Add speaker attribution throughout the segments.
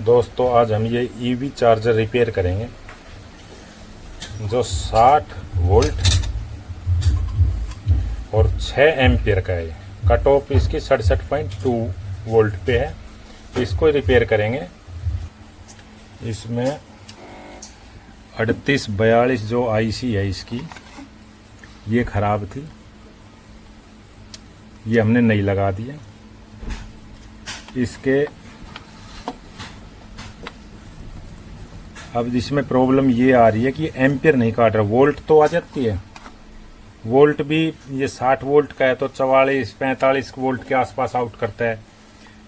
Speaker 1: दोस्तों आज हम ये ईवी चार्जर रिपेयर करेंगे जो 60 वोल्ट और 6 एम्पियर का है। कट ऑफ इसकी 67.2 वोल्ट पे है। इसको रिपेयर करेंगे। इसमें 3842 जो आईसी है इसकी ये ख़राब थी, ये हमने नई लगा दी है। इसके अब इसमें प्रॉब्लम ये आ रही है कि एम्पियर नहीं काट रहा। वोल्ट तो आ जाती है, वोल्ट भी ये 60 वोल्ट का है तो 44-45 वोल्ट के आसपास आउट करता है,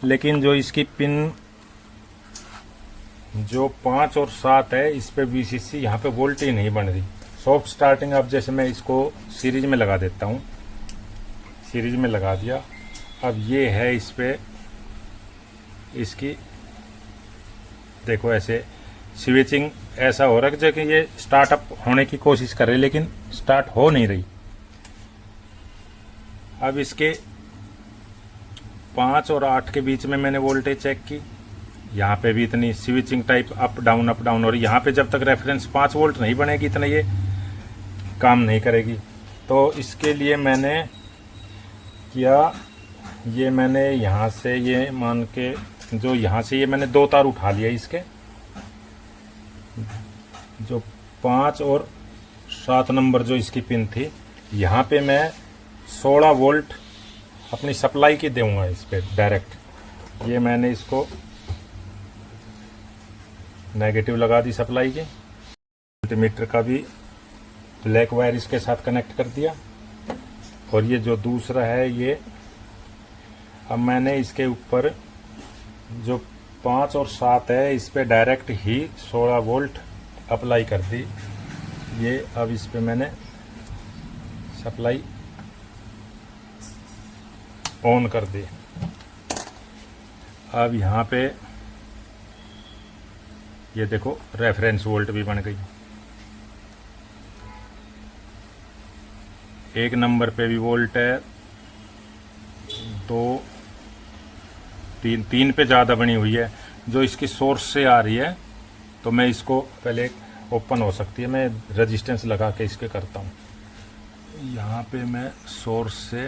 Speaker 1: लेकिन जो इसकी पिन जो 5 और 7 है इस पे वीसीसी यहाँ पे वोल्ट ही नहीं बन रही। सॉफ्ट स्टार्टिंग अब जैसे मैं इसको सीरीज में लगा देता हूँ, सीरीज में लगा दिया। अब ये है इस पे इसकी देखो ऐसे स्विचिंग ऐसा हो रहा है कि ये स्टार्टअप होने की कोशिश कर रही है लेकिन स्टार्ट हो नहीं रही। अब इसके 5 और 8 के बीच में मैंने वोल्टेज चेक की, यहाँ पे भी इतनी स्विचिंग टाइप अप डाउन और यहाँ पे जब तक रेफरेंस 5 वोल्ट नहीं बनेगी इतना ये काम नहीं करेगी। तो इसके लिए मैंने किया, ये मैंने यहाँ से ये मान के जो यहाँ से ये मैंने 2 तार उठा लिया इसके, जो 5 और 7 नंबर जो इसकी पिन थी यहाँ पे मैं 16 वोल्ट अपनी सप्लाई की दूंगा इस पे डायरेक्ट। ये मैंने इसको नेगेटिव लगा दी सप्लाई की। मल्टीमीटर का भी ब्लैक वायर इसके साथ कनेक्ट कर दिया। और ये जो दूसरा है ये अब मैंने इसके ऊपर जो 5 और 7 है इस पे डायरेक्ट ही 16 वोल्ट अप्लाई कर दी। ये अब इस पे मैंने सप्लाई ऑन कर दी। अब यहाँ पे ये देखो रेफरेंस वोल्ट भी बन गई। 1 नंबर पे भी वोल्ट है, 2 3 पे ज़्यादा बनी हुई है जो इसकी सोर्स से आ रही है। तो मैं इसको पहले ओपन हो सकती है, मैं रेजिस्टेंस लगा के इसके करता हूँ। यहाँ पे मैं सोर्स से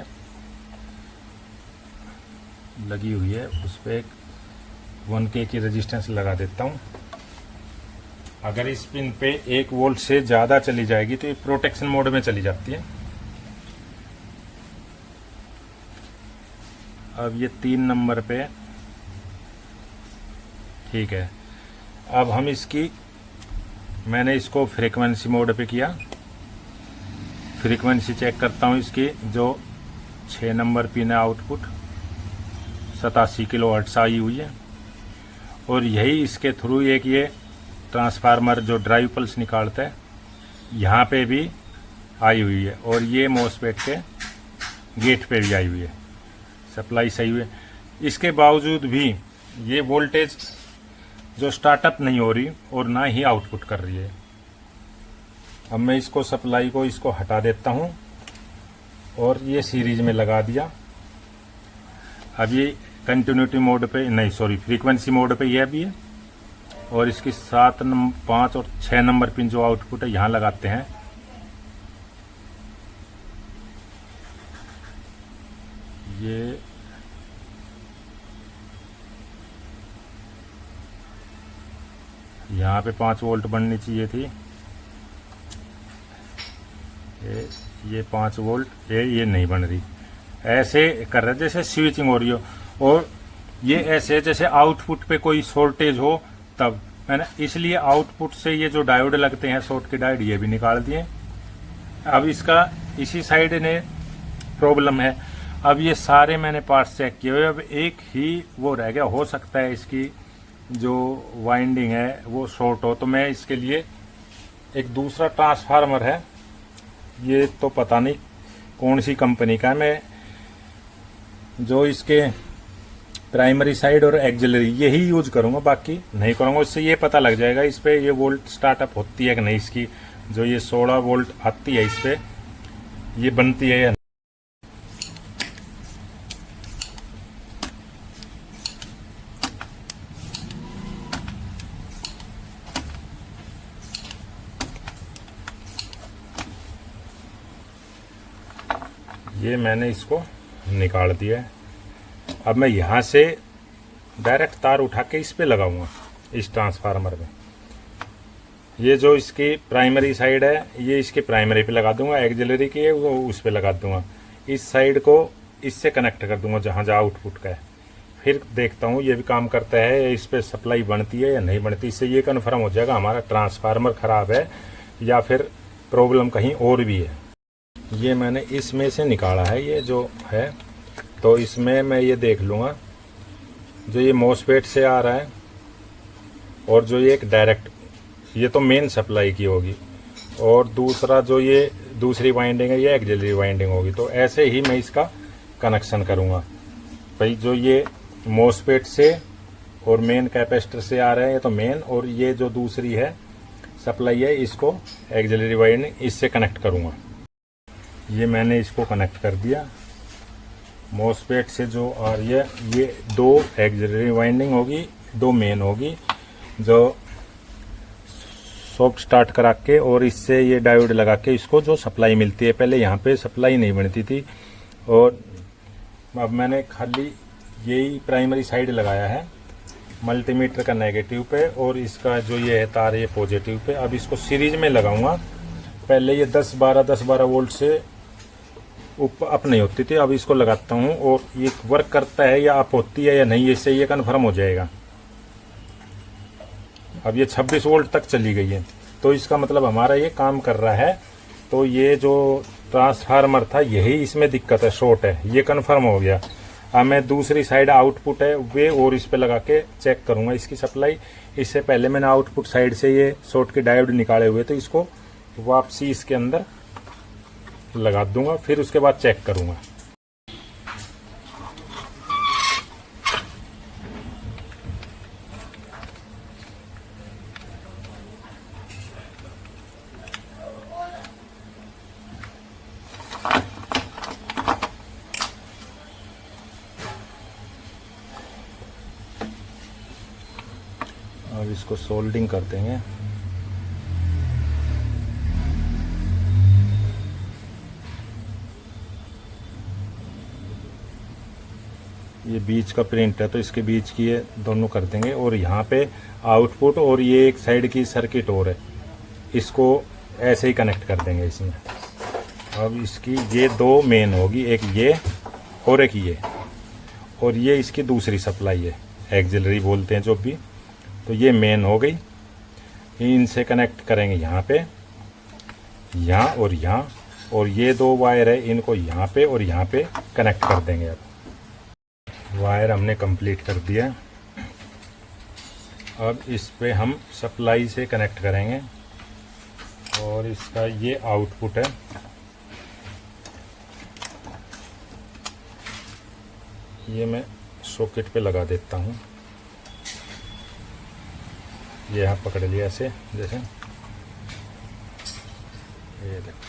Speaker 1: लगी हुई है उस पर एक 1K की रेजिस्टेंस लगा देता हूँ। अगर इस पिन पे 1 वोल्ट से ज़्यादा चली जाएगी तो ये प्रोटेक्शन मोड में चली जाती है। अब ये 3 नंबर पे ठीक है। अब हम इसकी मैंने इसको फ्रीक्वेंसी मोड पे किया, फ्रीक्वेंसी चेक करता हूँ इसकी। जो 6 नंबर पिन है आउटपुट 87 किलोहर्ट्ज़ आई हुई है और यही इसके थ्रू एक ये ट्रांसफार्मर जो ड्राइव पल्स निकालता है यहाँ पे भी आई हुई है और ये मॉसफेट के गेट पे भी आई हुई है। सप्लाई सही हुई है, इसके बावजूद भी ये वोल्टेज जो स्टार्टअप नहीं हो रही और ना ही आउटपुट कर रही है। अब मैं इसको सप्लाई को इसको हटा देता हूँ और ये सीरीज में लगा दिया। अब ये कंटिन्यूटी मोड पे नहीं सॉरी फ्रीक्वेंसी मोड पे यह भी है और इसकी 5 और 6 नंबर पिन जो आउटपुट है यहाँ लगाते हैं। ये यहाँ पे 5 वोल्ट बननी चाहिए थी, ये 5 वोल्ट ये नहीं बन रही। ऐसे कर रहे जैसे स्विचिंग हो रही हो और ये ऐसे जैसे आउटपुट पे कोई शॉर्टेज हो तब मैंने इसलिए आउटपुट से ये जो डायोड लगते हैं शॉर्ट के डायोड ये भी निकाल दिए। अब इसका इसी साइड ने प्रॉब्लम है। अब ये सारे मैंने पार्ट्स चेक किए हुए, अब एक ही वो रह गया। हो सकता है इसकी जो वाइंडिंग है वो शॉर्ट हो, तो मैं इसके लिए एक दूसरा ट्रांसफार्मर है, ये तो पता नहीं कौन सी कंपनी का है, मैं जो इसके प्राइमरी साइड और एक्सिलरी यही यूज करूंगा, बाकी नहीं करूंगा। इससे ये पता लग जाएगा इस पे ये वोल्ट स्टार्टअप होती है कि नहीं, इसकी जो ये 16 वोल्ट आती है इस पे ये बनती है या नहीं। ये मैंने इसको निकाल दिया है। अब मैं यहाँ से डायरेक्ट तार उठा के इस पे लगाऊंगा, इस ट्रांसफार्मर में। ये जो इसकी प्राइमरी साइड है ये इसके प्राइमरी पे लगा दूंगा, एक्सिलरी की है वो उस पे लगा दूंगा। इस साइड को इससे कनेक्ट कर दूंगा जहाँ जहाँ आउटपुट का है। फिर देखता हूँ ये भी काम करता है, इस पे सप्लाई बनती है या नहीं बनती। इससे ये कन्फर्म हो जाएगा हमारा ट्रांसफार्मर ख़राब है या फिर प्रॉब्लम कहीं और भी है। ये मैंने इसमें से निकाला है ये जो है, तो इसमें मैं ये देख लूँगा जो ये मॉसफेट से आ रहा है और जो ये एक डायरेक्ट, ये तो मेन सप्लाई की होगी, और दूसरा जो ये दूसरी वाइंडिंग है ये एक्सिलरी वाइंडिंग होगी। तो ऐसे ही मैं इसका कनेक्शन करूँगा भाई। जो ये मॉसफेट से और मेन कैपेसिटर से आ रहे हैं तो मेन, और ये जो दूसरी है सप्लाई है इसको एक्सिलरी वाइंडिंग इससे कनेक्ट करूँगा। ये मैंने इसको कनेक्ट कर दिया। मॉसफेट से जो आ रही है ये 2 एक्सिलरी वाइंडिंग होगी, 2 मेन होगी, जो सॉफ्ट स्टार्ट करा के और इससे ये डायोड लगा के इसको जो सप्लाई मिलती है। पहले यहाँ पे सप्लाई नहीं बनती थी और अब मैंने खाली यही प्राइमरी साइड लगाया है मल्टीमीटर का नेगेटिव पे, और इसका जो ये है तार ये पॉजिटिव पे। अब इसको सीरीज में लगाऊंगा। पहले ये 10-12 वोल्ट से अप नहीं होती थी, अब इसको लगाता हूँ और ये वर्क करता है या अप होती है या नहीं, इससे ये कन्फर्म हो जाएगा। अब ये 26 वोल्ट तक चली गई है, तो इसका मतलब हमारा ये काम कर रहा है। तो ये जो ट्रांसफार्मर था यही इसमें दिक्कत है, शॉर्ट है, ये कन्फर्म हो गया। अब मैं दूसरी साइड आउटपुट है वे और इस पे लगा के चेक करूंगा इसकी सप्लाई। इससे पहले मैंने आउटपुट साइड से ये शॉर्ट के डायोड निकाले हुए, तो इसको वापसी इसके अंदर लगा दूंगा, फिर उसके बाद चेक करूंगा। अब इसको सोल्डिंग कर देंगे। ये बीच का प्रिंट है तो इसके बीच की ये दोनों कर देंगे, और यहाँ पे आउटपुट और ये एक साइड की सर्किट और है, इसको ऐसे ही कनेक्ट कर देंगे इसमें। अब इसकी ये 2 मेन होगी, एक ये और एक ये, और ये इसकी दूसरी सप्लाई है, एक्सिलरी बोलते हैं जो भी। तो ये मेन हो गई, इनसे कनेक्ट करेंगे यहाँ पे, यहाँ और यहाँ, और ये 2 वायर है इनको यहाँ पे और यहाँ पे कनेक्ट कर देंगे। अब वायर हमने कंप्लीट कर दिया। अब इस पे हम सप्लाई से कनेक्ट करेंगे, और इसका ये आउटपुट है। ये मैं सॉकेट पे लगा देता हूँ। ये यहाँ पकड़ लिया ऐसे, जैसे ये देखो।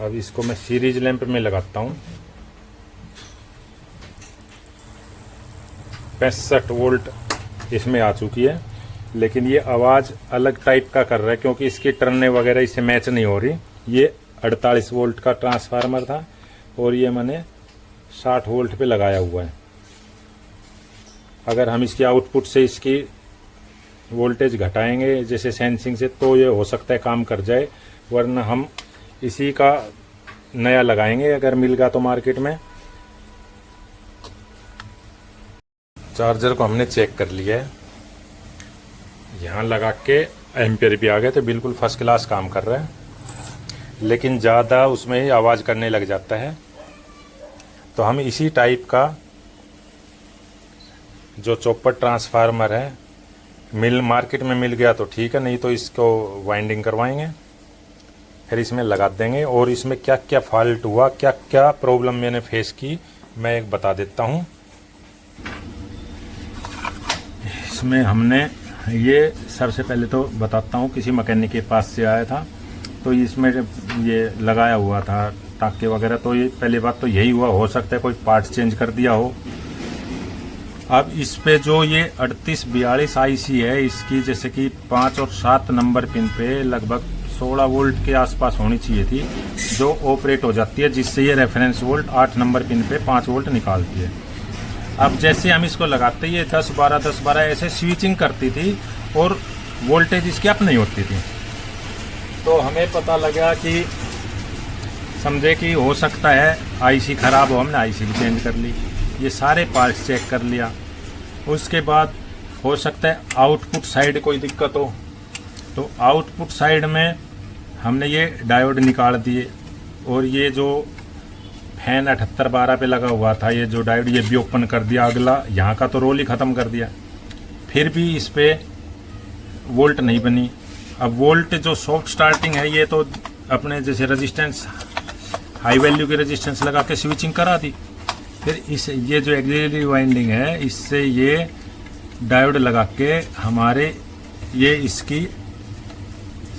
Speaker 1: अब इसको मैं सीरीज लैंप में लगाता हूँ। 65 वोल्ट इसमें आ चुकी है, लेकिन ये आवाज़ अलग टाइप का कर रहा है क्योंकि इसकी टर्नें वगैरह इससे मैच नहीं हो रही। ये 48 वोल्ट का ट्रांसफार्मर था और ये मैंने 60 वोल्ट पे लगाया हुआ है। अगर हम इसकी आउटपुट से इसकी वोल्टेज घटाएंगे जैसे सेंसिंग से, तो ये हो सकता है काम कर जाए, वरना हम इसी का नया लगाएंगे अगर मिल गया तो मार्केट में। चार्जर को हमने चेक कर लिया है, यहाँ लगा के एम्पियर भी आ गए, तो बिल्कुल फर्स्ट क्लास काम कर रहा है, लेकिन ज़्यादा उसमें ही आवाज़ करने लग जाता है। तो हम इसी टाइप का जो चॉपर ट्रांसफार्मर है मार्केट में मिल गया तो ठीक है, नहीं तो इसको वाइंडिंग करवाएंगे, फिर इसमें लगा देंगे। और इसमें क्या क्या फॉल्ट हुआ, क्या क्या प्रॉब्लम मैंने फेस की, मैं एक बता देता हूँ। इसमें हमने ये सबसे पहले तो बताता हूँ, किसी मैकेनिक के पास से आया था, तो इसमें ये लगाया हुआ था टाँके वगैरह। तो ये पहली बात तो यही हुआ, हो सकता है कोई पार्ट चेंज कर दिया हो। अब इस पे जो ये 3842 आईसी है, इसकी जैसे कि 5 और 7 नंबर पिन पे लगभग 16 वोल्ट के आसपास होनी चाहिए थी, जो ऑपरेट हो जाती है, जिससे ये रेफरेंस वोल्ट 8 नंबर पिन पे 5 वोल्ट निकालती है। अब जैसे हम इसको लगाते ये 10-12 ऐसे स्विचिंग करती थी और वोल्टेज इसकी अप नहीं होती थी। तो हमें पता लगा कि समझे कि हो सकता है आईसी ख़राब हो, हमने आईसी भी चेंज कर ली, ये सारे पार्ट्स चेक कर लिया। उसके बाद हो सकता है आउटपुट साइड कोई दिक्कत हो, तो आउटपुट साइड में हमने ये डायोड निकाल दिए और ये जो फैन 7812 पे लगा हुआ था, ये जो डायोड, ये भी ओपन कर दिया। अगला यहाँ का तो रोल ही ख़त्म कर दिया, फिर भी इस पे वोल्ट नहीं बनी। अब वोल्ट जो सॉफ्ट स्टार्टिंग है, ये तो अपने जैसे रेजिस्टेंस हाई वैल्यू की रेजिस्टेंस लगा के स्विचिंग करा दी। फिर इस ये जो एक्सिलरी वाइंडिंग है, इससे ये डायोड लगा के हमारे ये इसकी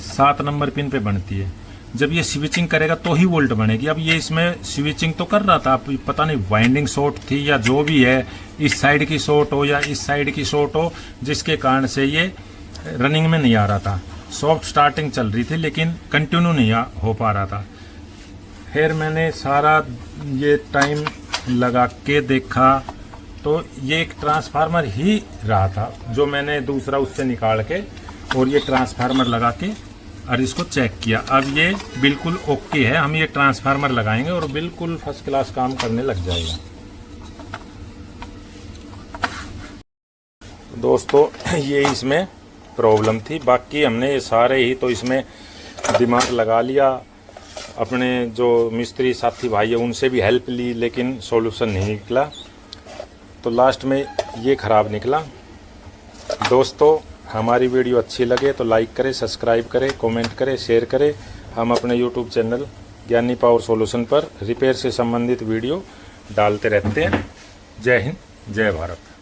Speaker 1: 7 नंबर पिन पे बनती है। जब ये स्विचिंग करेगा तो ही वोल्ट बनेगी। अब ये इसमें स्विचिंग तो कर रहा था, पता नहीं वाइंडिंग शॉर्ट थी या जो भी है, इस साइड की शॉर्ट हो या इस साइड की शॉर्ट हो, जिसके कारण से ये रनिंग में नहीं आ रहा था। सॉफ्ट स्टार्टिंग चल रही थी लेकिन कंटिन्यू नहीं हो पा रहा था। फिर मैंने सारा ये टाइम लगा के देखा तो ये एक ट्रांसफार्मर ही रहा था, जो मैंने दूसरा उससे निकाल के और ये ट्रांसफार्मर लगा के और इसको चेक किया। अब ये बिल्कुल ओके है। हम ये ट्रांसफार्मर लगाएंगे और बिल्कुल फर्स्ट क्लास काम करने लग जाएगा। दोस्तों ये इसमें प्रॉब्लम थी, बाकी हमने ये सारे ही तो इसमें दिमाग लगा लिया। अपने जो मिस्त्री साथी भाई है उनसे भी हेल्प ली, लेकिन सॉल्यूशन नहीं निकला। तो लास्ट में ये ख़राब निकला। दोस्तों हमारी वीडियो अच्छी लगे तो लाइक करें, सब्सक्राइब करें, कमेंट करें, शेयर करें। हम अपने यूट्यूब चैनल ज्ञानी पावर सॉल्यूशन पर रिपेयर से संबंधित वीडियो डालते रहते हैं। जय हिंद, जय भारत।